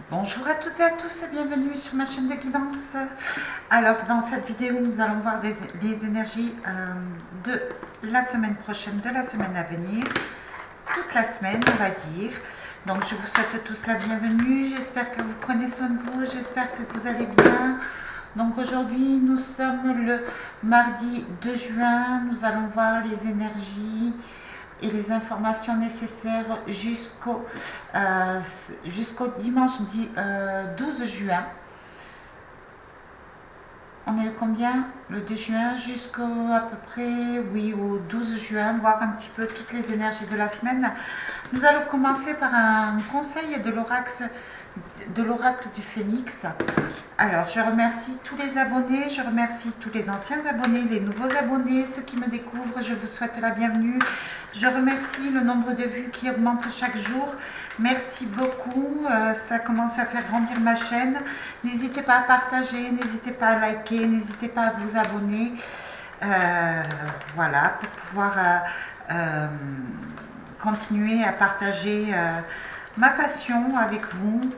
Bonjour à toutes et à tous et bienvenue sur ma chaîne de guidance. Alors dans cette vidéo nous allons voir les énergies de la semaine prochaine, de la semaine à venir, toute la semaine on va dire. Donc je vous souhaite tous la bienvenue, j'espère que vous prenez soin de vous, j'espère que vous allez bien. Donc aujourd'hui nous sommes le mardi 2 juin, nous allons voir les énergies et les informations nécessaires jusqu'au dimanche 12 juin. On est le combien? Le 2 juin jusqu'au à peu près, oui, au 12 juin, voir un petit peu toutes les énergies de la semaine. Nous allons commencer par un conseil de l'oracle du Phénix. Alors, je remercie tous les abonnés, je remercie tous les anciens abonnés, les nouveaux abonnés, ceux qui me découvrent, je vous souhaite la bienvenue. Je remercie le nombre de vues qui augmente chaque jour. Merci beaucoup, ça commence à faire grandir ma chaîne. N'hésitez pas à partager, n'hésitez pas à liker, n'hésitez pas à vous abonner. Voilà, pour pouvoir continuer à partager ma passion avec vous.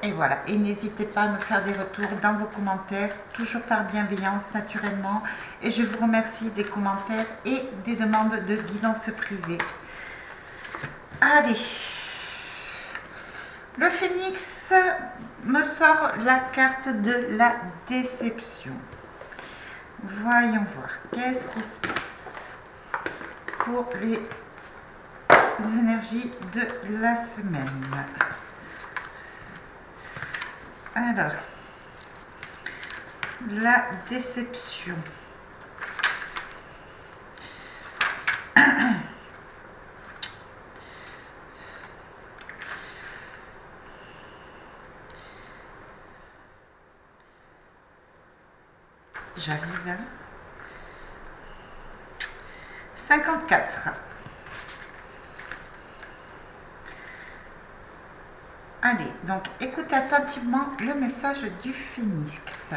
Et voilà, et n'hésitez pas à me faire des retours dans vos commentaires, toujours par bienveillance naturellement. Et je vous remercie des commentaires et des demandes de guidance privée. Allez, le Phénix me sort la carte de la déception. Voyons voir, qu'est-ce qui se passe pour les énergies de la semaine. Alors, la déception. J'arrive à 54. Allez, donc écoutez attentivement le message du Phénix.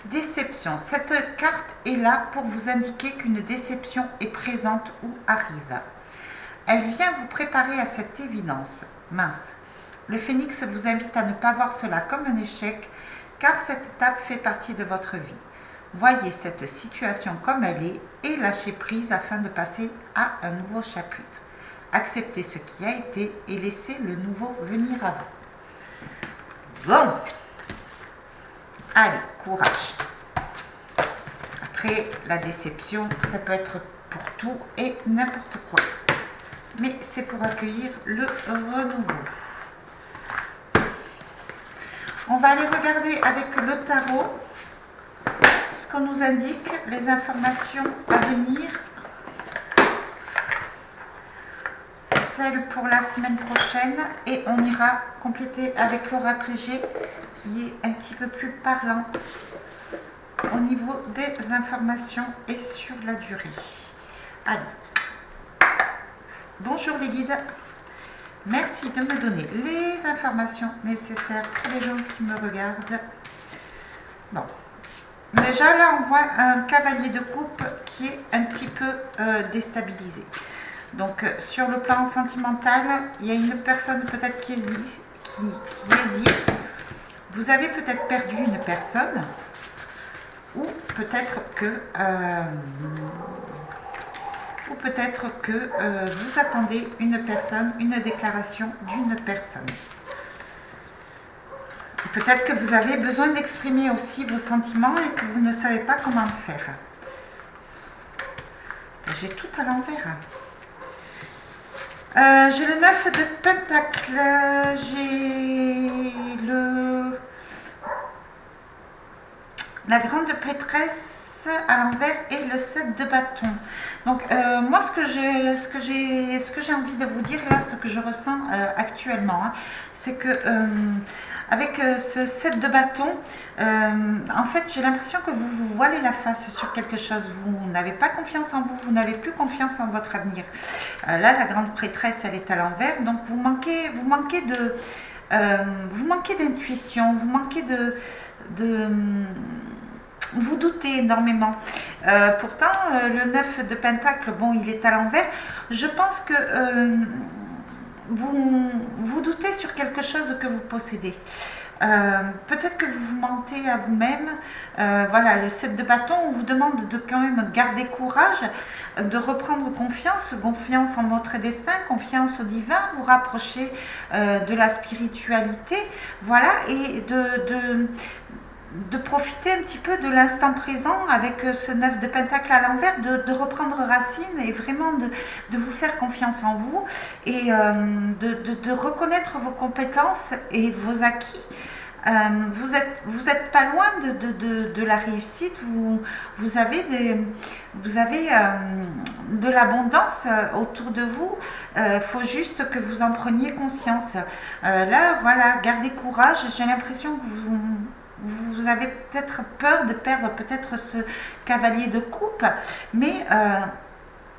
Déception. Cette carte est là pour vous indiquer qu'une déception est présente ou arrive. Elle vient vous préparer à cette évidence. Mince. Le Phénix vous invite à ne pas voir cela comme un échec, car cette étape fait partie de votre vie. Voyez cette situation comme elle est et lâchez prise afin de passer à un nouveau chapitre. Acceptez ce qui a été et laissez le nouveau venir à vous. Bon, allez, courage. Après, la déception, ça peut être pour tout et n'importe quoi. Mais c'est pour accueillir le renouveau. On va aller regarder avec le tarot ce qu'on nous indique, les informations à venir. Celle pour la semaine prochaine et on ira compléter avec l'oracle G qui est un petit peu plus parlant au niveau des informations et sur la durée. Allez, bonjour les guides, merci de me donner les informations nécessaires pour les gens qui me regardent. Bon, déjà là on voit un cavalier de coupe qui est un petit peu déstabilisé. Donc sur le plan sentimental, il y a une personne peut-être qui hésite. Vous avez peut-être perdu une personne ou peut-être que vous attendez une personne, une déclaration d'une personne. Peut-être que vous avez besoin d'exprimer aussi vos sentiments et que vous ne savez pas comment le faire. J'ai tout à l'envers. J'ai le 9 de Pentacle, j'ai la grande prêtresse à l'envers et le 7 de bâton. Donc moi ce que j'ai envie de vous dire là, ce que je ressens actuellement, hein, c'est que avec ce 7 de bâton, en fait j'ai l'impression que vous vous voilez la face sur quelque chose, vous n'avez pas confiance en vous, vous n'avez plus confiance en votre avenir. Là la grande prêtresse elle est à l'envers, donc vous manquez d'intuition, vous manquez vous doutez énormément. Pourtant, le 9 de Pentacle, bon, il est à l'envers. Je pense que vous doutez sur quelque chose que vous possédez. Peut-être que vous vous mentez à vous-même. Voilà, le 7 de bâton, on vous demande de quand même garder courage, de reprendre confiance, confiance en votre destin, confiance au divin, vous rapprocher de la spiritualité, voilà, et de profiter un petit peu de l'instant présent avec ce 9 de pentacle à l'envers, de reprendre racine et vraiment de vous faire confiance en vous et de reconnaître vos compétences et vos acquis. Vous êtes pas loin de la réussite, vous avez de l'abondance autour de vous, faut juste que vous en preniez conscience. Là, voilà, gardez courage, j'ai l'impression que vous avez peut-être peur de perdre peut-être ce cavalier de coupe, mais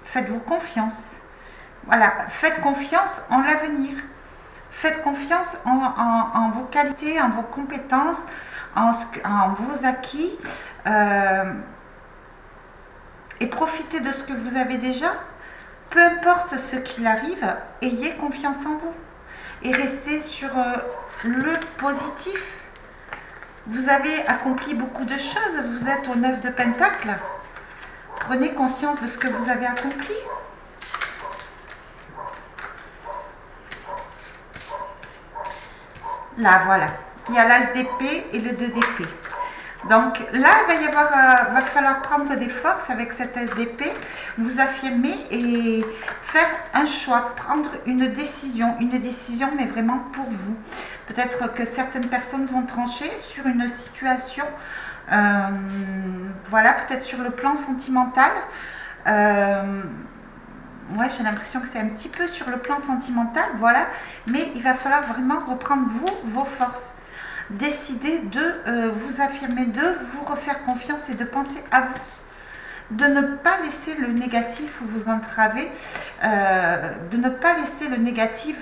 faites-vous confiance. Voilà, faites confiance en l'avenir. Faites confiance en vos qualités, en vos compétences, en vos acquis et profitez de ce que vous avez déjà. Peu importe ce qu'il arrive, ayez confiance en vous et restez sur le positif. Vous avez accompli beaucoup de choses, vous êtes au 9 de pentacle. Prenez conscience de ce que vous avez accompli. Là, voilà. Il y a l'as d'épée et le 2 d'épée. Donc là, va falloir prendre des forces avec cette as d'épée, vous affirmer et faire un choix, prendre une décision mais vraiment pour vous. Peut-être que certaines personnes vont trancher sur une situation, voilà, peut-être sur le plan sentimental. Ouais, j'ai l'impression que c'est un petit peu sur le plan sentimental, voilà, mais il va falloir vraiment reprendre vos forces. Décidez de vous affirmer, de vous refaire confiance et de penser à vous. De ne pas laisser le négatif vous entraver, de ne pas laisser le négatif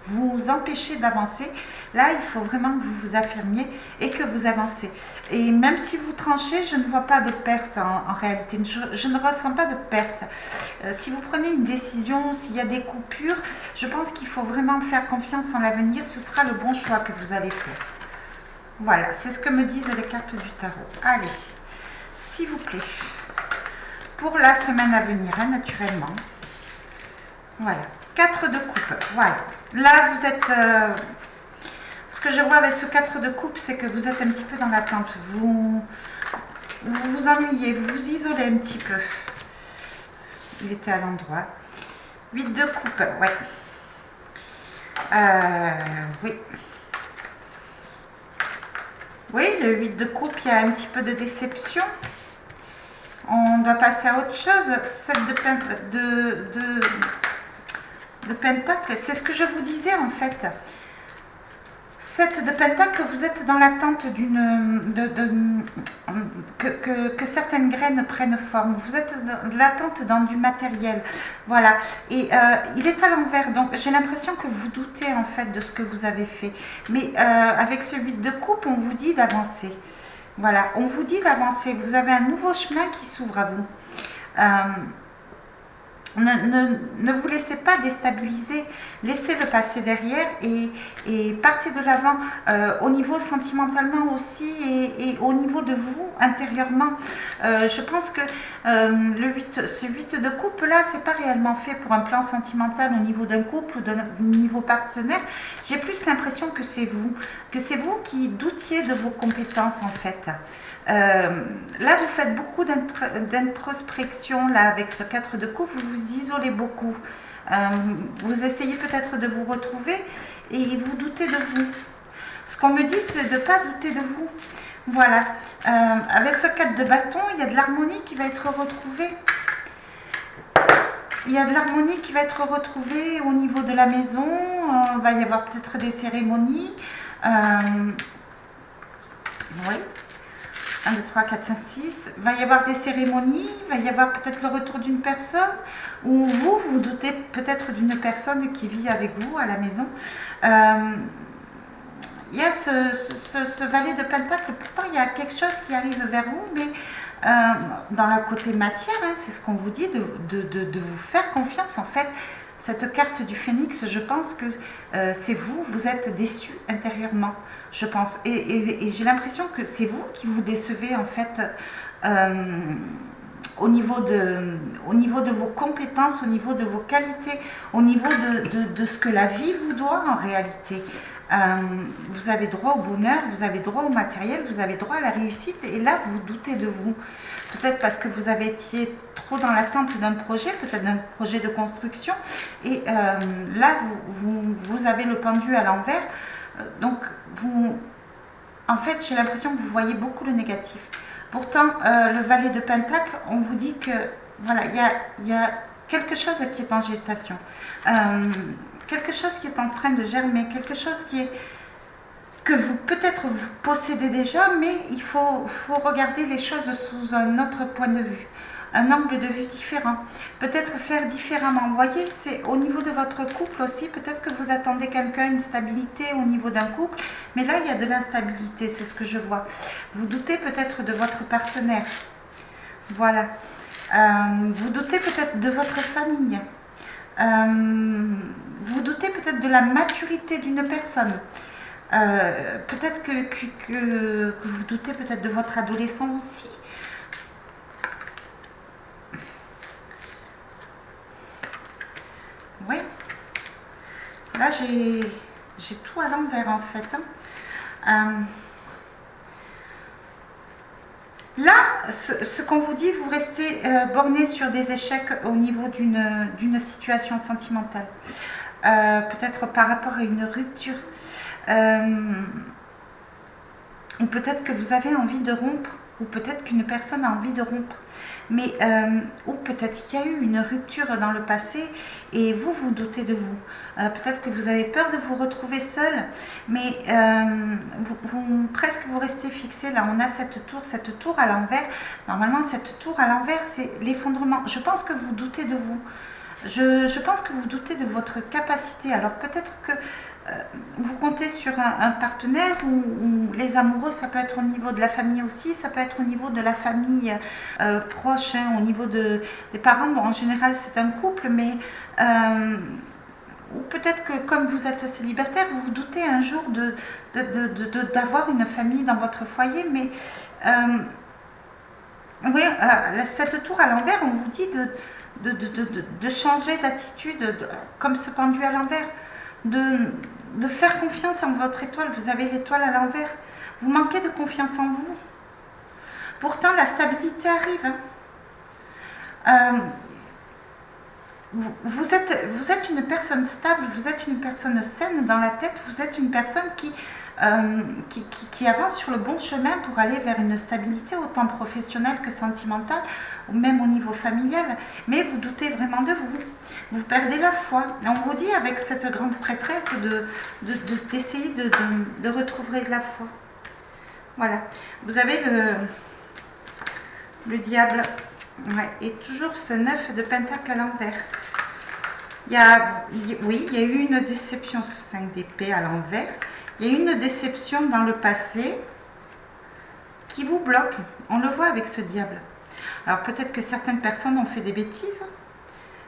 vous empêcher d'avancer. Là, il faut vraiment que vous vous affirmiez et que vous avancez. Et même si vous tranchez, je ne vois pas de perte en réalité. Je ne ressens pas de perte. Si vous prenez une décision, s'il y a des coupures, je pense qu'il faut vraiment faire confiance en l'avenir. Ce sera le bon choix que vous allez faire. Voilà, c'est ce que me disent les cartes du tarot. Allez, s'il vous plaît, pour la semaine à venir, hein, naturellement. Voilà, 4 de coupe. Voilà, là vous êtes... ce que je vois avec ce 4 de coupe, c'est que vous êtes un petit peu dans l'attente. Vous vous ennuyez, vous vous isolez un petit peu. Il était à l'endroit. 8 de coupe, ouais. Oui. Oui, le 8 de coupe, il y a un petit peu de déception. On doit passer à autre chose. 7 de pentacle, c'est ce que je vous disais en fait. 7 de pentacle, vous êtes dans l'attente que certaines graines prennent forme. Vous êtes dans l'attente dans du matériel. Voilà. Et il est à l'envers. Donc j'ai l'impression que vous doutez en fait de ce que vous avez fait. Mais avec ce 8 de coupe, on vous dit d'avancer. Voilà. On vous dit d'avancer. Vous avez un nouveau chemin qui s'ouvre à vous. Ne vous laissez pas déstabiliser, laissez-le passer derrière et partez de l'avant au niveau sentimentalement aussi et au niveau de vous intérieurement. Je pense que ce 8 de coupe là, c'est pas réellement fait pour un plan sentimental au niveau d'un couple ou d'un niveau partenaire. J'ai plus l'impression que c'est vous qui doutiez de vos compétences en fait. Là vous faites beaucoup d'introspection là avec ce 4 de coupe, vous vous isolez beaucoup, vous essayez peut-être de vous retrouver et vous doutez de vous. Ce qu'on me dit, c'est de ne pas douter de vous. Voilà, avec ce 4 de bâton, il y a de l'harmonie qui va être retrouvée. Il y a de l'harmonie qui va être retrouvée au niveau de la maison. Il va y avoir peut-être des cérémonies. Oui. 1, 2, 3, 4, 5, 6. Il va y avoir des cérémonies, il va y avoir peut-être le retour d'une personne, ou vous doutez peut-être d'une personne qui vit avec vous à la maison. Il y a ce valet de pentacle, pourtant il y a quelque chose qui arrive vers vous, mais dans la côté matière, hein, c'est ce qu'on vous dit, de vous faire confiance en fait. Cette carte du phénix, je pense que c'est vous, vous êtes déçu intérieurement, je pense. Et j'ai l'impression que c'est vous qui vous décevez en fait au niveau de vos compétences, au niveau de vos qualités, au niveau de ce que la vie vous doit en réalité. Vous avez droit au bonheur, vous avez droit au matériel, vous avez droit à la réussite et là vous doutez de vous. Peut-être parce que vous avez été trop dans l'attente d'un projet, peut-être d'un projet de construction et là vous avez le pendu à l'envers. Donc en fait j'ai l'impression que vous voyez beaucoup le négatif. Pourtant le valet de Pentacle, on vous dit que voilà, il y a quelque chose qui est en gestation. Quelque chose qui est en train de germer, quelque chose que vous peut-être vous possédez déjà, mais il faut regarder les choses sous un autre point de vue, un angle de vue différent, peut-être faire différemment. Vous voyez, c'est au niveau de votre couple aussi, peut-être que vous attendez quelqu'un, une stabilité au niveau d'un couple, mais là il y a de l'instabilité, c'est ce que je vois. Vous doutez peut-être de votre partenaire, voilà. Vous doutez peut-être de votre famille. Vous doutez peut-être de la maturité d'une personne. Peut-être que vous doutez peut-être de votre adolescent aussi. Oui. Là, j'ai tout à l'envers en fait. Là, ce qu'on vous dit, vous restez borné sur des échecs au niveau d'une situation sentimentale. Peut-être par rapport à une rupture. Ou peut-être que vous avez envie de rompre. Ou peut-être qu'une personne a envie de rompre. Mais, ou peut-être qu'il y a eu une rupture dans le passé et vous doutez de vous. Peut-être que vous avez peur de vous retrouver seul, mais presque vous restez fixé. Là, on a cette tour à l'envers. Normalement, cette tour à l'envers, c'est l'effondrement. Je pense que vous doutez de vous. Je pense que vous doutez de votre capacité. Alors peut-être que vous comptez sur un partenaire ou les amoureux, ça peut être au niveau de la famille aussi, ça peut être au niveau de la famille proche, hein, au niveau des parents. Bon, en général, c'est un couple, mais ou peut-être que comme vous êtes célibataire, vous vous doutez un jour d'avoir une famille dans votre foyer, mais oui, cette tour à l'envers, on vous dit de changer d'attitude, comme ce pendu à l'envers, de faire confiance en votre étoile. Vous avez l'étoile à l'envers. Vous manquez de confiance en vous. Pourtant, la stabilité arrive. Vous êtes une personne stable, vous êtes une personne saine dans la tête, vous êtes une personne qui avance sur le bon chemin pour aller vers une stabilité autant professionnelle que sentimentale, ou même au niveau familial, mais vous doutez vraiment de vous. Vous perdez la foi. Et on vous dit avec cette grande prêtresse d'essayer de retrouver la foi. Voilà. Vous avez le diable. Ouais, et toujours ce 9 de pentacle à l'envers. Oui, il y a eu une déception, ce 5 d'épée à l'envers. Il y a eu une déception dans le passé qui vous bloque. On le voit avec ce diable. Alors peut-être que certaines personnes ont fait des bêtises,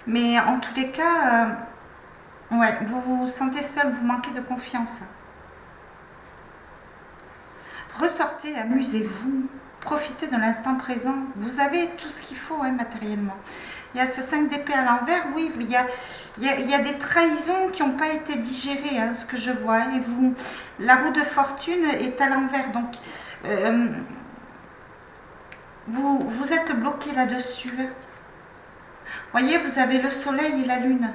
mais en tous les cas, ouais, vous vous sentez seul, vous manquez de confiance. Ressortez, amusez-vous. Profitez de l'instant présent. Vous avez tout ce qu'il faut, hein, matériellement. Il y a ce 5 d'épée à l'envers, oui, il y a des trahisons qui n'ont pas été digérées, hein, ce que je vois. Et la roue de fortune est à l'envers, donc vous êtes bloqué là-dessus. Voyez, vous avez le soleil et la lune.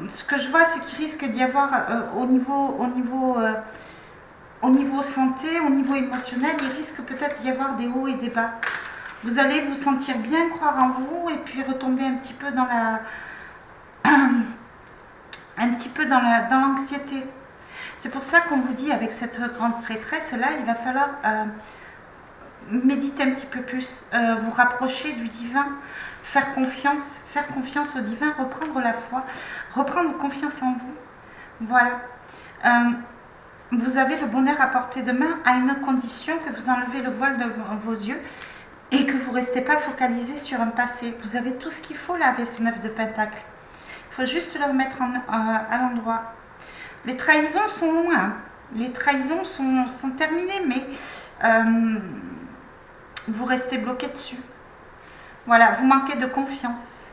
Ce que je vois, c'est qu'il risque d'y avoir au niveau santé, au niveau émotionnel, il risque peut-être d'y avoir des hauts et des bas. Vous allez vous sentir bien, croire en vous, et puis retomber un petit peu dans l'anxiété. C'est pour ça qu'on vous dit, avec cette grande prêtresse là, il va falloir méditer un petit peu plus, vous rapprocher du divin, faire confiance au divin, reprendre la foi, reprendre confiance en vous. Voilà. Vous avez le bonheur à portée de main à une condition que vous enlevez le voile de vos yeux et que vous ne restez pas focalisé sur un passé. Vous avez tout ce qu'il faut là avec ce 9 de pentacle. faut juste le remettre à l'endroit. Les trahisons sont loin. Les trahisons sont terminées, mais vous restez bloqué dessus. Voilà, vous manquez de confiance.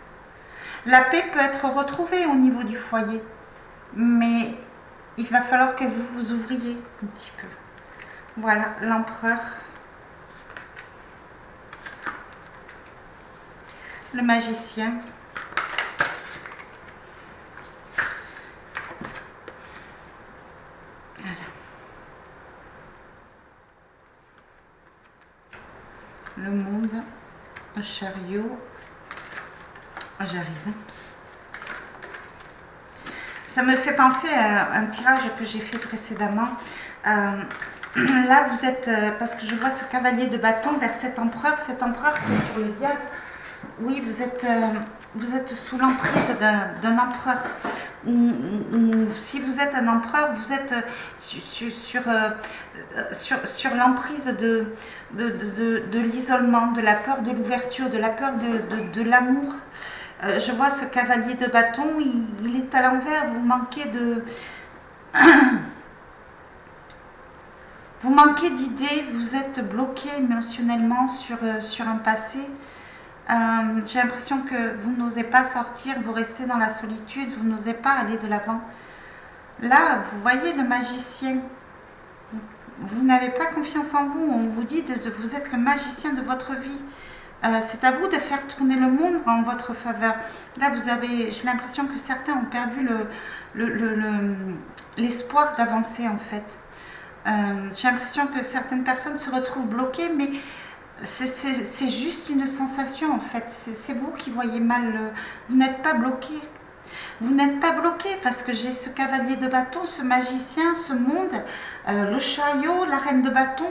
La paix peut être retrouvée au niveau du foyer, mais il va falloir que vous vous ouvriez un petit peu. Voilà, l'empereur. Le magicien. Voilà. Le monde. Le chariot. J'arrive. Ça me fait penser à un tirage que j'ai fait précédemment. Là, vous êtes, parce que je vois ce cavalier de bâton vers cet empereur qui est sur le diable. Oui, vous êtes sous l'emprise d'un empereur. Ou si vous êtes un empereur, vous êtes sur l'emprise de l'isolement, de la peur de l'ouverture, de la peur de l'amour. Je vois ce cavalier de bâton, il est à l'envers, vous manquez de... Vous manquez d'idées, vous êtes bloqué émotionnellement sur un passé. J'ai l'impression que vous n'osez pas sortir, vous restez dans la solitude, vous n'osez pas aller de l'avant. Là, vous voyez le magicien. Vous n'avez pas confiance en vous, on vous dit que vous êtes le magicien de votre vie. C'est à vous de faire tourner le monde en votre faveur. Là, j'ai l'impression que certains ont perdu l'espoir d'avancer en fait. J'ai l'impression que certaines personnes se retrouvent bloquées, mais c'est juste une sensation en fait. C'est vous qui voyez mal. Vous n'êtes pas bloqué. Vous n'êtes pas bloqué parce que j'ai ce cavalier de bâton, ce magicien, ce monde, le chariot, la reine de bâton.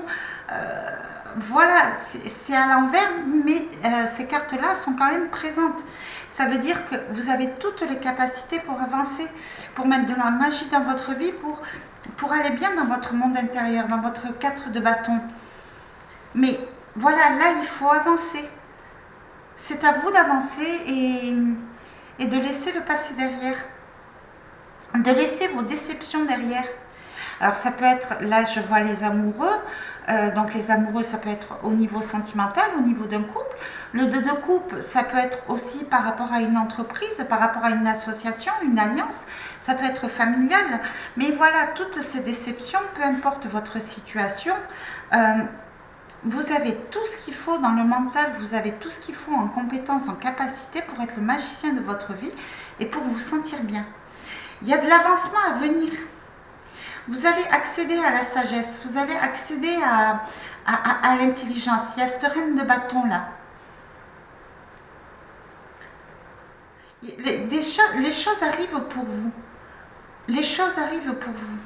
Voilà, c'est à l'envers, mais ces cartes-là sont quand même présentes. Ça veut dire que vous avez toutes les capacités pour avancer, pour mettre de la magie dans votre vie, pour aller bien dans votre monde intérieur, dans votre 4 de bâton. Mais voilà, là, il faut avancer. C'est à vous d'avancer et de laisser le passé derrière. De laisser vos déceptions derrière. Alors ça peut être, là je vois les amoureux, donc les amoureux ça peut être au niveau sentimental, au niveau d'un couple. Le 2 de couple ça peut être aussi par rapport à une entreprise, par rapport à une association, une alliance, ça peut être familial. Mais voilà, toutes ces déceptions, peu importe votre situation, vous avez tout ce qu'il faut dans le mental, vous avez tout ce qu'il faut en compétences, en capacité pour être le magicien de votre vie et pour vous sentir bien. Il y a de l'avancement à venir. Vous allez accéder à la sagesse, vous allez accéder à l'intelligence. Il y a cette reine de bâton là. Les choses arrivent pour vous. Les choses arrivent pour vous.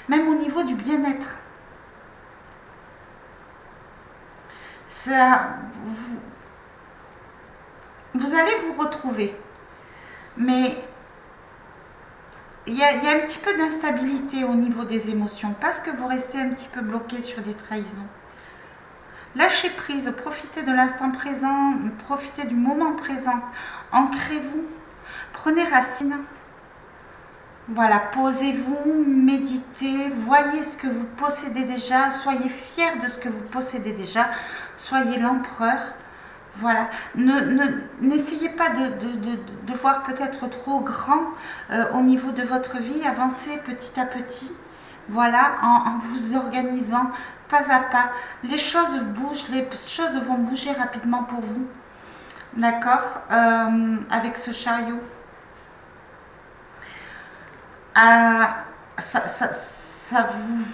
Même au niveau du bien-être. Vous allez vous retrouver. Mais il y a un petit peu d'instabilité au niveau des émotions parce que vous restez un petit peu bloqué sur des trahisons. Lâchez prise, profitez de l'instant présent, profitez du moment présent, ancrez-vous, prenez racine. Voilà, posez-vous, méditez, voyez ce que vous possédez déjà, soyez fiers de ce que vous possédez déjà, soyez l'empereur. Voilà, n'essayez pas de voir peut-être trop grand au niveau de votre vie, avancez petit à petit, voilà, en vous organisant pas à pas. Les choses bougent, les choses vont bouger rapidement pour vous, d'accord, avec ce chariot. Ça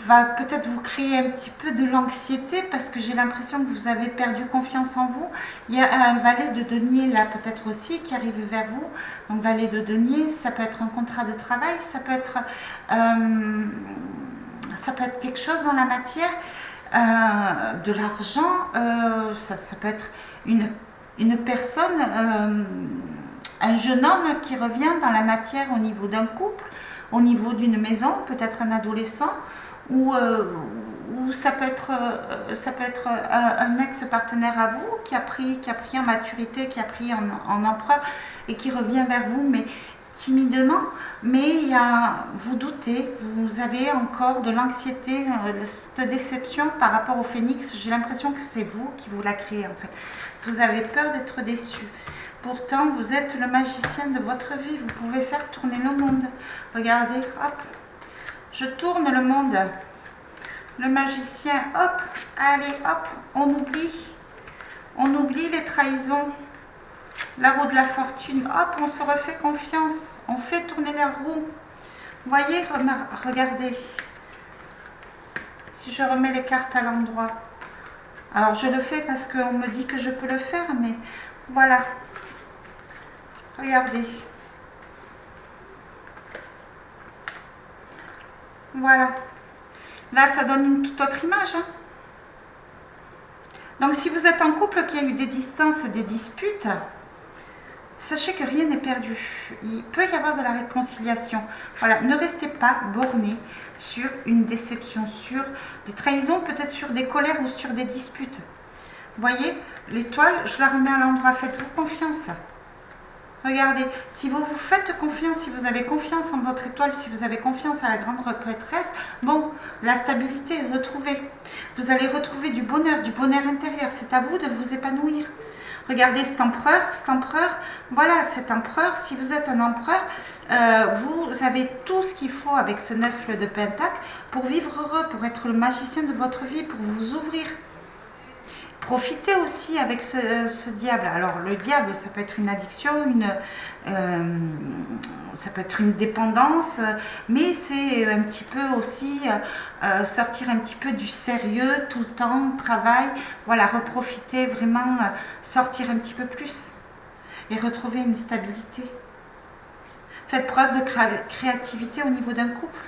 va peut-être vous créer un petit peu de l'anxiété parce que j'ai l'impression que vous avez perdu confiance en vous. Il y a un valet de denier là peut-être aussi qui arrive vers vous. Donc valet de denier, ça peut être un contrat de travail, ça peut être quelque chose dans la matière, de l'argent, ça peut être une personne, un jeune homme qui revient dans la matière au niveau d'un couple, au niveau d'une maison, peut-être un adolescent, ou ça peut être un ex-partenaire à vous qui a pris en maturité, qui a pris en empereur et qui revient vers vous. Mais timidement, mais vous doutez, vous avez encore de l'anxiété, cette déception par rapport au phénix. J'ai l'impression que c'est vous qui vous la créez en fait. Vous avez peur d'être déçu. Pourtant, vous êtes le magicien de votre vie. Vous pouvez faire tourner le monde. Regardez, hop, je tourne le monde. Le magicien, hop, allez, hop, on oublie les trahisons. La roue de la fortune, hop, on se refait confiance. On fait tourner la roue. Voyez, regardez. Si je remets les cartes à l'endroit. Alors, je le fais parce qu'on me dit que je peux le faire, mais voilà. Regardez. Voilà. Là, ça donne une toute autre image. Hein. Donc, si vous êtes en couple qui a eu des distances, des disputes, sachez que rien n'est perdu. Il peut y avoir de la réconciliation. Voilà, ne restez pas borné sur une déception, sur des trahisons, peut-être sur des colères ou sur des disputes. Vous voyez, l'étoile, je la remets à l'endroit. Faites-vous confiance. Regardez, si vous vous faites confiance, si vous avez confiance en votre étoile, si vous avez confiance à la grande prêtresse, bon, la stabilité est retrouvée. Vous allez retrouver du bonheur intérieur. C'est à vous de vous épanouir. Regardez cet empereur, voilà, cet empereur, si vous êtes un empereur, vous avez tout ce qu'il faut avec ce 9 de Pentacle pour vivre heureux, pour être le magicien de votre vie, pour vous ouvrir. Profitez aussi avec ce diable. Alors, le diable, ça peut être une addiction, ça peut être une dépendance, mais c'est un petit peu aussi sortir un petit peu du sérieux tout le temps, travail. Voilà, reprofiter vraiment, sortir un petit peu plus et retrouver une stabilité. Faites preuve de créativité au niveau d'un couple.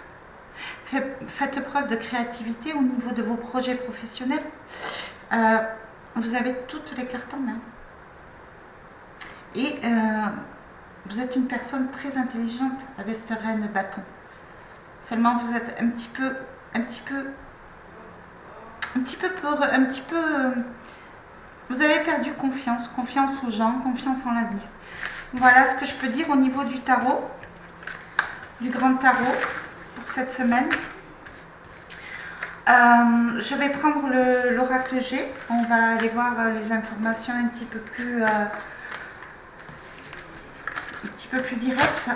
Faites preuve de créativité au niveau de vos projets professionnels. Vous avez toutes les cartes en main. Et vous êtes une personne très intelligente avec cette reine de bâton. Seulement vous êtes un petit peu peureux, vous avez perdu confiance aux gens, confiance en l'avenir. Voilà ce que je peux dire au niveau du tarot, du grand tarot pour cette semaine. Je vais prendre l'oracle G. On va aller voir les informations un petit peu plus directes.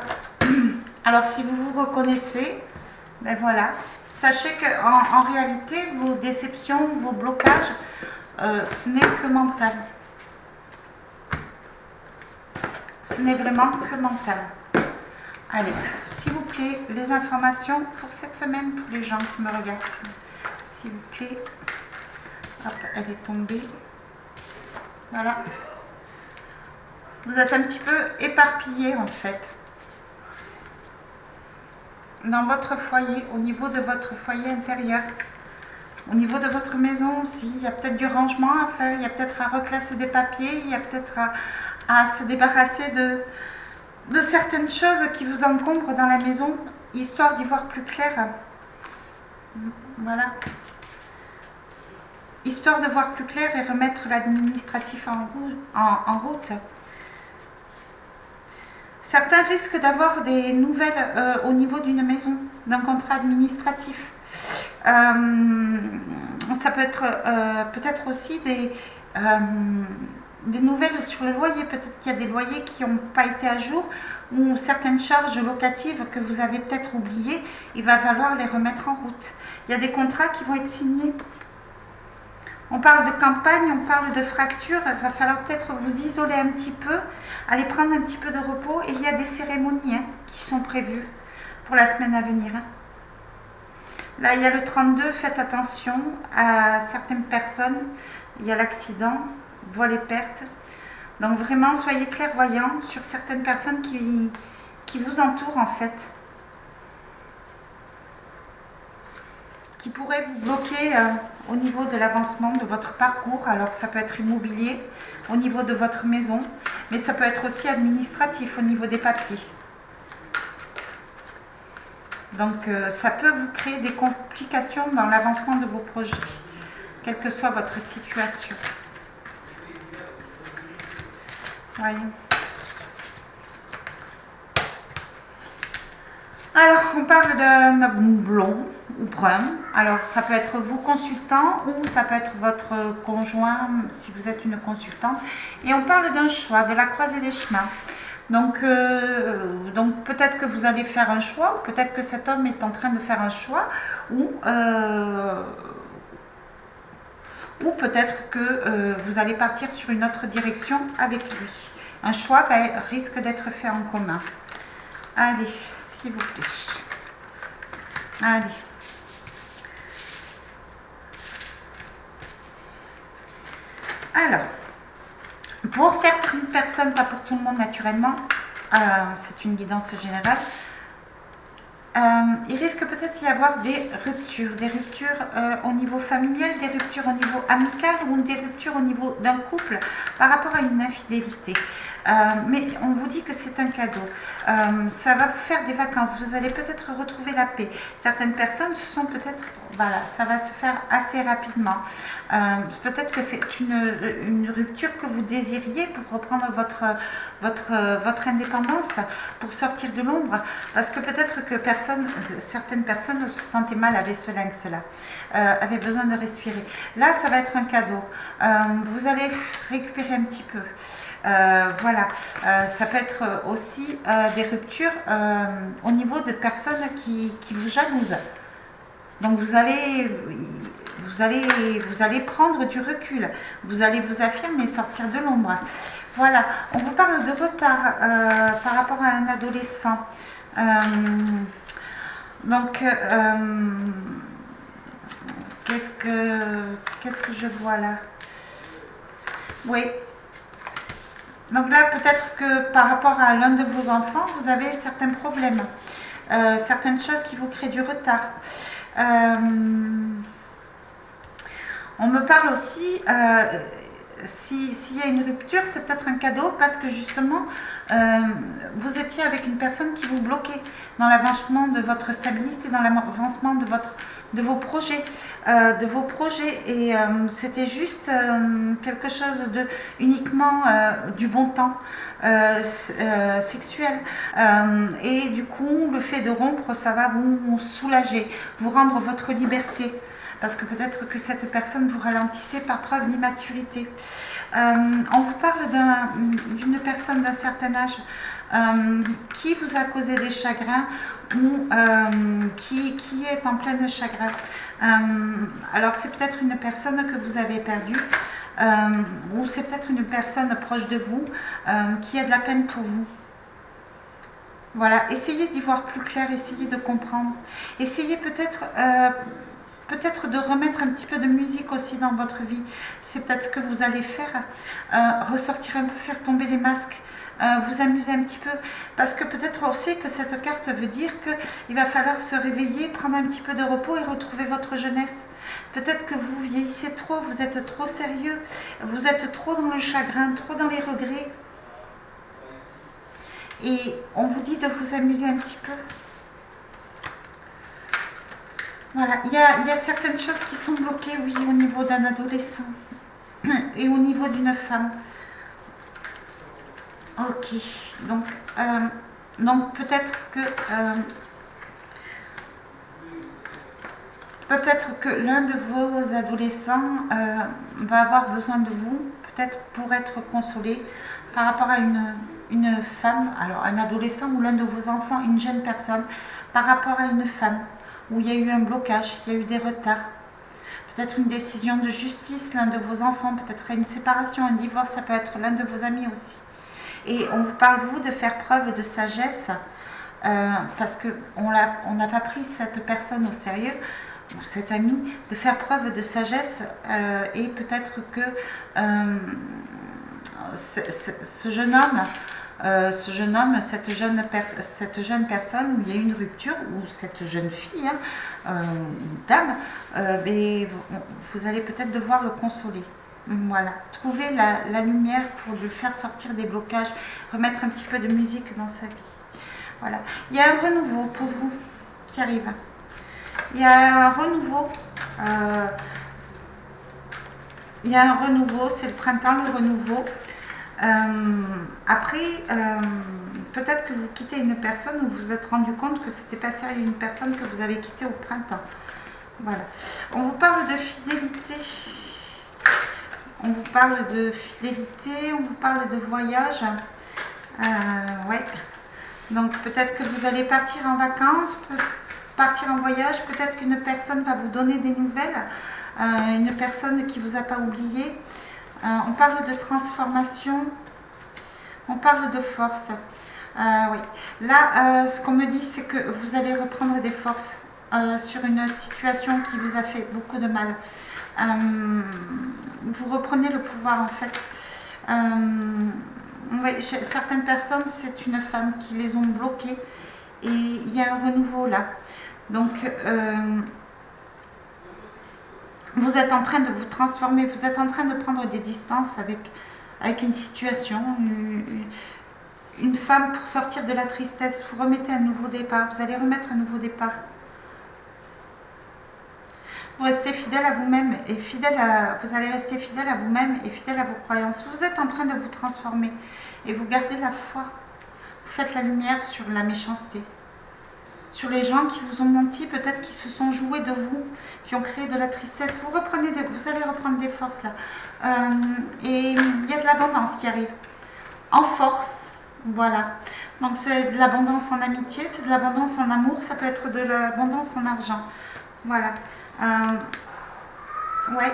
Alors, si vous vous reconnaissez, ben voilà. Sachez qu'en réalité, vos déceptions, vos blocages, ce n'est que mental. Ce n'est vraiment que mental. Allez, s'il vous plaît, les informations pour cette semaine, pour les gens qui me regardent. S'il vous plaît. Hop, elle est tombée. Voilà. Vous êtes un petit peu éparpillés en fait. Dans votre foyer, au niveau de votre foyer intérieur. Au niveau de votre maison aussi, il y a peut-être du rangement à faire, il y a peut-être à reclasser des papiers, il y a peut-être à se débarrasser de certaines choses qui vous encombrent dans la maison, histoire d'y voir plus clair. Voilà. Histoire de voir plus clair et remettre l'administratif en route. Certains risquent d'avoir des nouvelles au niveau d'une maison, d'un contrat administratif. Ça peut être peut-être aussi des nouvelles sur le loyer. Peut-être qu'il y a des loyers qui n'ont pas été à jour ou certaines charges locatives que vous avez peut-être oubliées. Il va falloir les remettre en route. Il y a des contrats qui vont être signés. On parle de campagne, on parle de fracture. Il va falloir peut-être vous isoler un petit peu, aller prendre un petit peu de repos. Et il y a des cérémonies qui sont prévues pour la semaine à venir. Là, il y a le 32. Faites attention à certaines personnes. Il y a l'accident, vol et perte. Donc vraiment, soyez clairvoyants sur certaines personnes qui vous entourent en fait. Qui pourrait vous bloquer au niveau de l'avancement de votre parcours. Alors ça peut être immobilier au niveau de votre maison, mais ça peut être aussi administratif au niveau des papiers. Donc ça peut vous créer des complications dans l'avancement de vos projets, quelle que soit votre situation. Voyez. Alors, on parle d'un blond ou brun. Alors, ça peut être vous consultant ou ça peut être votre conjoint si vous êtes une consultante. Et on parle d'un choix, de la croisée des chemins. Donc peut-être que vous allez faire un choix, ou peut-être que cet homme est en train de faire un choix, ou peut-être que vous allez partir sur une autre direction avec lui. Un choix risque d'être fait en commun. Allez, s'il vous plaît. Allez. Alors, pour certaines personnes, pas pour tout le monde naturellement, c'est une guidance générale, il risque peut-être d'y avoir des ruptures au niveau familial, des ruptures au niveau amical ou des ruptures au niveau d'un couple par rapport à une infidélité. Mais on vous dit que c'est un cadeau. Ça va vous faire des vacances, vous allez peut-être retrouver la paix. Certaines personnes se sont peut-être, voilà, ça va se faire assez rapidement. Peut-être que c'est une rupture que vous désiriez pour reprendre votre indépendance, pour sortir de l'ombre, parce que peut-être que certaines personnes se sentaient mal avec ce lynx-là, avaient besoin de respirer. Là, ça va être un cadeau. Vous allez récupérer un petit peu. Voilà, ça peut être aussi des ruptures au niveau de personnes qui vous jalousent. Donc vous allez prendre du recul, vous allez vous affirmer, sortir de l'ombre. Voilà, on vous parle de retard par rapport à un adolescent. Qu'est-ce que je vois là? Oui. Donc là, peut-être que par rapport à l'un de vos enfants, vous avez certains problèmes, certaines choses qui vous créent du retard. On me parle aussi, s'il y a une rupture, c'est peut-être un cadeau parce que justement, vous étiez avec une personne qui vous bloquait dans l'avancement de votre stabilité, dans l'avancement de vos projets, et c'était juste quelque chose de uniquement du bon temps sexuel, et du coup le fait de rompre, ça va vous soulager, vous rendre votre liberté. Parce que peut-être que cette personne vous ralentissait par preuve d'immaturité. On vous parle d'une personne d'un certain âge qui vous a causé des chagrins ou qui est en plein chagrin. Alors c'est peut-être une personne que vous avez perdue, ou c'est peut-être une personne proche de vous qui a de la peine pour vous. Voilà, essayez d'y voir plus clair, essayez de comprendre. Essayez peut-être de remettre un petit peu de musique aussi dans votre vie. C'est peut-être ce que vous allez faire, ressortir un peu, faire tomber les masques, vous amuser un petit peu, parce que peut-être aussi que cette carte veut dire qu'il va falloir se réveiller, prendre un petit peu de repos et retrouver votre jeunesse. Peut-être que vous vieillissez trop, vous êtes trop sérieux, vous êtes trop dans le chagrin, trop dans les regrets. Et on vous dit de vous amuser un petit peu. Voilà, il y a certaines choses qui sont bloquées, oui, au niveau d'un adolescent et au niveau d'une femme. Ok, donc peut-être que l'un de vos adolescents va avoir besoin de vous, peut-être pour être consolé par rapport à une femme, alors un adolescent ou l'un de vos enfants, une jeune personne, par rapport à une femme, où il y a eu un blocage, il y a eu des retards. Peut-être une décision de justice, l'un de vos enfants, peut-être une séparation, un divorce, ça peut être l'un de vos amis aussi. Et on vous parle, vous, de faire preuve de sagesse, parce qu'on n'a pas pris cette personne au sérieux, ou cet ami, de faire preuve de sagesse, et peut-être que ce jeune homme, cette jeune personne où il y a eu une rupture, ou cette jeune fille, dame, vous allez peut-être devoir le consoler. Voilà, trouver la lumière pour lui faire sortir des blocages, remettre un petit peu de musique dans sa vie. Voilà, il y a un renouveau pour vous qui arrive. Il y a un renouveau. C'est le printemps, le renouveau. Après, peut-être que vous quittez une personne où vous vous êtes rendu compte que c'était pas sérieux, une personne que vous avez quittée au printemps. Voilà. On vous parle de fidélité. On vous parle de fidélité, on vous parle de voyage. Ouais. Donc peut-être que vous allez partir en vacances, partir en voyage, peut-être qu'une personne va vous donner des nouvelles, une personne qui ne vous a pas oublié. On parle de transformation, on parle de force. Oui. Là, ce qu'on me dit, c'est que vous allez reprendre des forces sur une situation qui vous a fait beaucoup de mal. Vous reprenez le pouvoir en fait. Oui, chez certaines personnes, c'est une femme qui les ont bloquées et il y a un renouveau là. Donc, vous êtes en train de vous transformer, vous êtes en train de prendre des distances avec une situation, une femme pour sortir de la tristesse. Vous remettez un nouveau départ, vous allez remettre un nouveau départ. Vous restez fidèle à vous-même et vous allez rester fidèle à vous-même et fidèle à vos croyances. Vous êtes en train de vous transformer et vous gardez la foi. Vous faites la lumière sur la méchanceté, sur les gens qui vous ont menti, peut-être qui se sont joués de vous, qui ont créé de la tristesse. Vous allez reprendre des forces là. Et il y a de l'abondance qui arrive. En force, voilà. Donc c'est de l'abondance en amitié, c'est de l'abondance en amour, ça peut être de l'abondance en argent. Voilà. Ouais.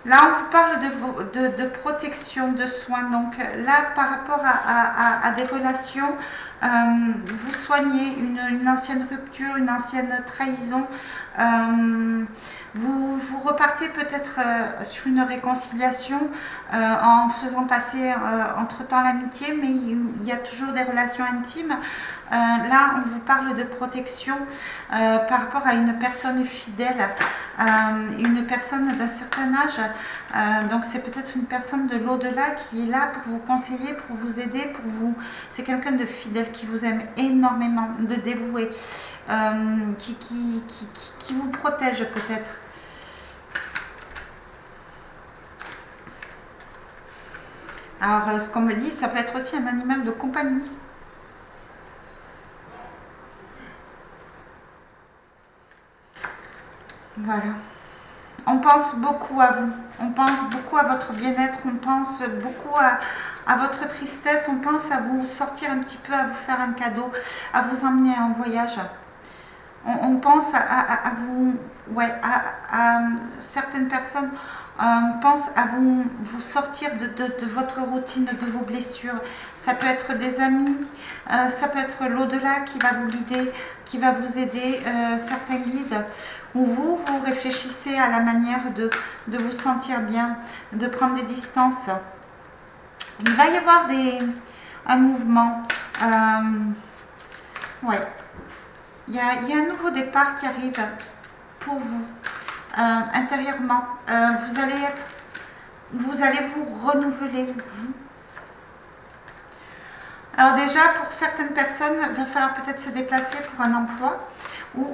Là, on vous parle de protection, de soins. Donc là, par rapport à des relations, vous soignez une ancienne rupture, une ancienne trahison. Vous repartez peut-être sur une réconciliation en faisant passer entre-temps l'amitié, mais il y a toujours des relations intimes. Là, on vous parle de protection par rapport à une personne fidèle, une personne d'un certain âge. Donc, c'est peut-être une personne de l'au-delà qui est là pour vous conseiller, pour vous aider, pour vous. C'est quelqu'un de fidèle qui vous aime énormément, de dévoué, qui vous protège peut-être. Alors, ce qu'on me dit, ça peut être aussi un animal de compagnie. Voilà. On pense beaucoup à vous. On pense beaucoup à votre bien-être. On pense beaucoup à votre tristesse. On pense à vous sortir un petit peu, à vous faire un cadeau, à vous emmener en voyage. On pense à vous, ouais, à certaines personnes pensent à vous sortir de votre routine, de vos blessures. Ça peut être des amis, ça peut être l'au-delà qui va vous guider, qui va vous aider, certains guides, où vous réfléchissez à la manière de vous sentir bien, de prendre des distances. Il va y avoir un mouvement. Ouais. Il y a un nouveau départ qui arrive pour vous, intérieurement. Vous allez vous renouveler. Alors déjà, pour certaines personnes, il va falloir peut-être se déplacer pour un emploi ou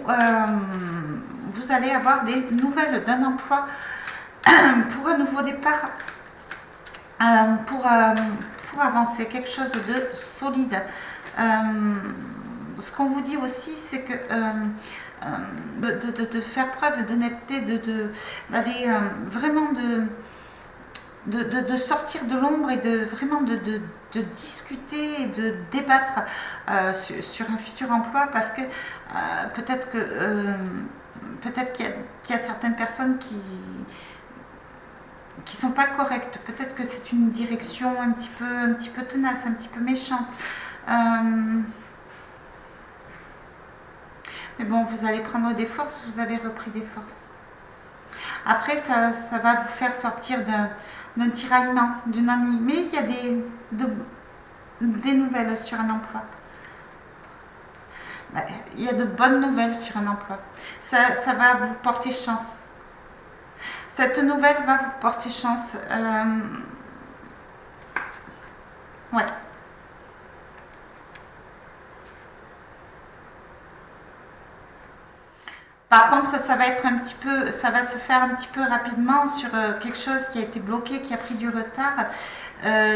vous allez avoir des nouvelles d'un emploi pour un nouveau départ, pour avancer, quelque chose de solide. Ce qu'on vous dit aussi, c'est que de faire preuve d'honnêteté, d'aller vraiment de sortir de l'ombre et vraiment de discuter et de débattre sur un futur emploi, parce que peut-être qu'il y a certaines personnes qui sont pas correctes. Peut-être que c'est une direction un petit peu tenace, un petit peu méchante. Mais bon, vous allez prendre des forces, vous avez repris des forces. Après, ça va vous faire sortir d'un tiraillement, d'un ennui. Mais il y a des nouvelles sur un emploi. Il y a de bonnes nouvelles sur un emploi. Ça va vous porter chance. Cette nouvelle va vous porter chance. Ouais. Par contre, ça va être un petit peu, ça va se faire un petit peu rapidement sur quelque chose qui a été bloqué, qui a pris du retard.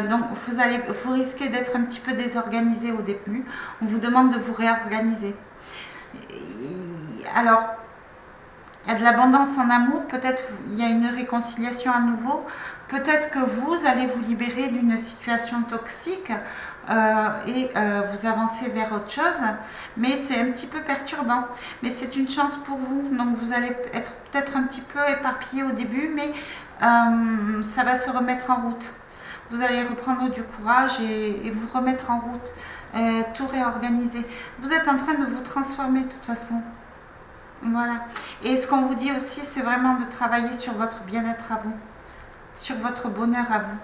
Donc, vous risquez d'être un petit peu désorganisé au début. On vous demande de vous réorganiser. Alors, il y a de l'abondance en amour, peut-être il y a une réconciliation à nouveau, peut-être que vous allez vous libérer d'une situation toxique et vous avancez vers autre chose, mais c'est un petit peu perturbant. Mais c'est une chance pour vous, donc vous allez être peut-être un petit peu éparpillé au début, mais ça va se remettre en route. Vous allez reprendre du courage et vous remettre en route, tout réorganiser. Vous êtes en train de vous transformer de toute façon. Voilà. Et ce qu'on vous dit aussi, c'est vraiment de travailler sur votre bien-être à vous, sur votre bonheur à vous.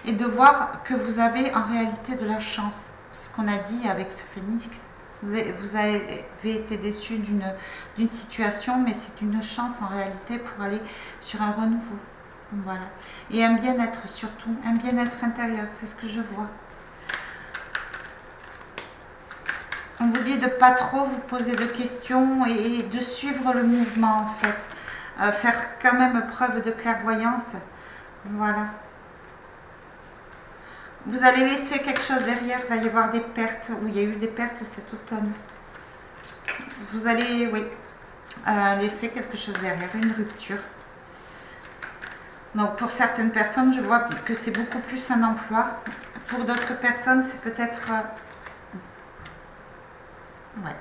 Et de voir que vous avez en réalité de la chance. Ce qu'on a dit avec ce phénix. Vous avez été déçu d'une situation, mais c'est une chance en réalité pour aller sur un renouveau. Voilà. Et un bien-être surtout, un bien-être intérieur, c'est ce que je vois. On vous dit de ne pas trop vous poser de questions et de suivre le mouvement en fait. Faire quand même preuve de clairvoyance. Voilà. Vous allez laisser quelque chose derrière. Il va y avoir des pertes. Ou il y a eu des pertes cet automne. Vous allez, oui, laisser quelque chose derrière. Une rupture. Donc pour certaines personnes, je vois que c'est beaucoup plus un emploi. Pour d'autres personnes, c'est peut-être... ouais.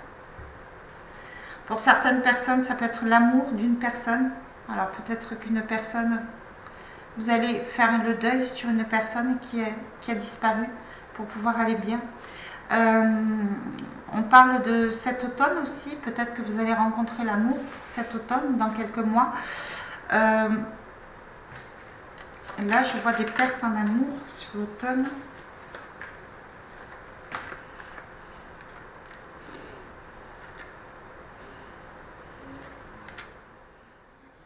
Pour certaines personnes, ça peut être l'amour d'une personne. Alors peut-être qu'une personne, vous allez faire le deuil sur une personne qui a disparu pour pouvoir aller bien. On parle de cet automne aussi. Peut-être que vous allez rencontrer l'amour cet automne, dans quelques mois. Là, je vois des pertes en amour sur l'automne.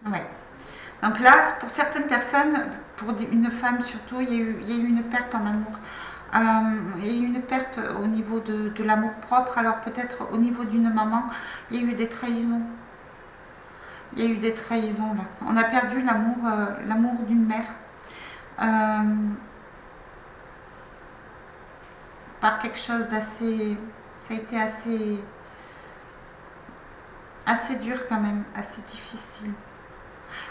Ouais. Donc là, pour certaines personnes, pour une femme surtout, il y a eu une perte en amour. Il y a eu une perte au niveau de l'amour propre. Alors peut-être au niveau d'une maman, il y a eu des trahisons. Il y a eu des trahisons là. On a perdu l'amour d'une mère. Par quelque chose d'assez... Ça a été assez dur quand même, assez difficile.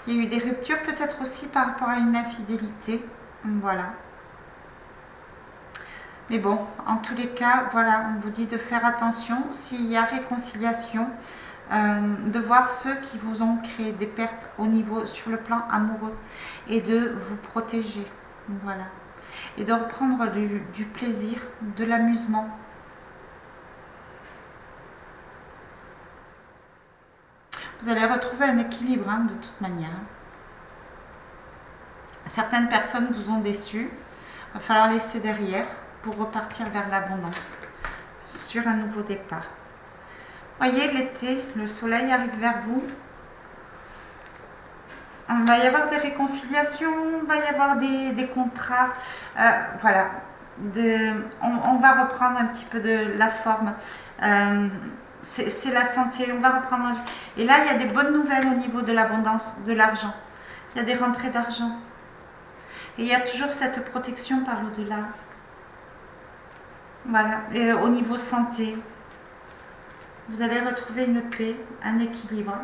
Il y a eu des ruptures peut-être aussi par rapport à une infidélité. Voilà. Mais bon, en tous les cas, voilà, on vous dit de faire attention. S'il y a réconciliation, de voir ceux qui vous ont créé des pertes au niveau, sur le plan amoureux, et de vous protéger. Voilà. Et de reprendre du plaisir, de l'amusement. Vous allez retrouver un équilibre de toute manière. Certaines personnes vous ont déçu. Il va falloir laisser derrière pour repartir vers l'abondance. Sur un nouveau départ. Voyez, l'été, le soleil arrive vers vous. Il va y avoir des réconciliations, il va y avoir des contrats. Voilà. On va reprendre un petit peu de la forme. C'est la santé, on va reprendre. Et là, il y a des bonnes nouvelles au niveau de l'abondance, de l'argent. Il y a des rentrées d'argent. Et il y a toujours cette protection par l'au-delà. Voilà. Et au niveau santé, vous allez retrouver une paix, un équilibre.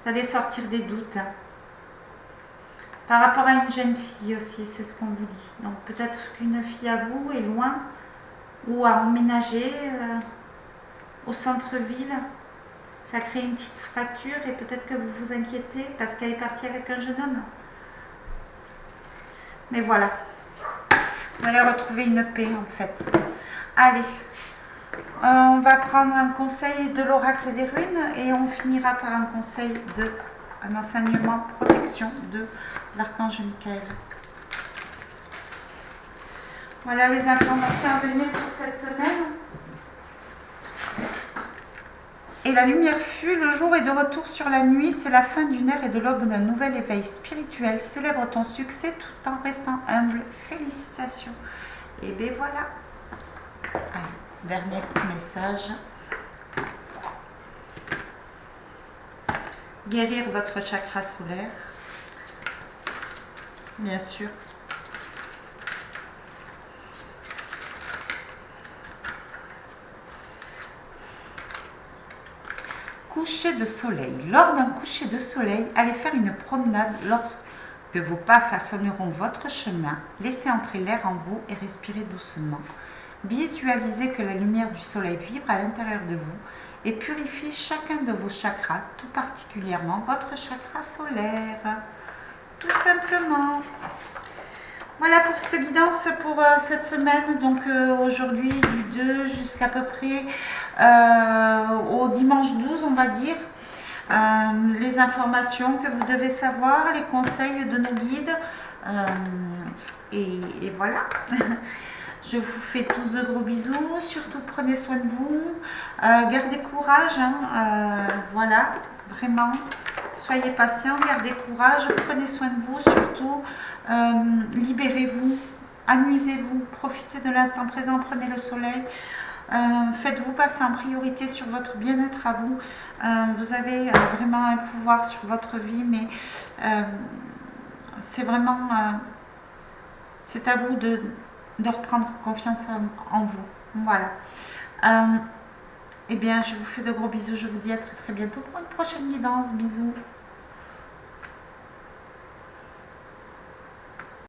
Vous allez sortir des doutes. Par rapport à une jeune fille aussi, c'est ce qu'on vous dit. Donc peut-être qu'une fille à vous est loin ou à emménager au centre-ville. Ça crée une petite fracture et peut-être que vous vous inquiétez parce qu'elle est partie avec un jeune homme. Mais voilà. Vous allez retrouver une paix en fait. Allez. On va prendre un conseil de l'oracle des runes et on finira par un conseil un enseignement protection de l'archange Michael. Voilà les informations à venir pour cette semaine. Et la lumière fut, le jour est de retour sur la nuit, c'est la fin d'une ère et de l'aube d'un nouvel éveil spirituel. Célèbre ton succès tout en restant humble. Félicitations. Et bien voilà. Allez, dernier petit message. guérir votre chakra solaire, bien sûr. Coucher de soleil. Lors d'un coucher de soleil, allez faire une promenade lorsque vos pas façonneront votre chemin. Laissez entrer l'air en vous et respirez doucement. Visualisez que la lumière du soleil vibre à l'intérieur de vous et purifie chacun de vos chakras, tout particulièrement votre chakra solaire. Tout simplement. Voilà pour cette guidance pour cette semaine. Donc aujourd'hui du 2 jusqu'à peu près au dimanche 12, on va dire. Les informations que vous devez savoir, les conseils de nos guides. Et voilà. Je vous fais tous de gros bisous. Surtout prenez soin de vous. Gardez courage. Voilà, vraiment. Soyez patient, gardez courage, prenez soin de vous, surtout libérez-vous, amusez-vous, profitez de l'instant présent, prenez le soleil, faites-vous passer en priorité sur votre bien-être à vous. Vous avez vraiment un pouvoir sur votre vie, mais c'est vraiment, c'est à vous de reprendre confiance en vous. Voilà. Eh bien, je vous fais de gros bisous, je vous dis à très très bientôt pour une prochaine guidance. Bisous.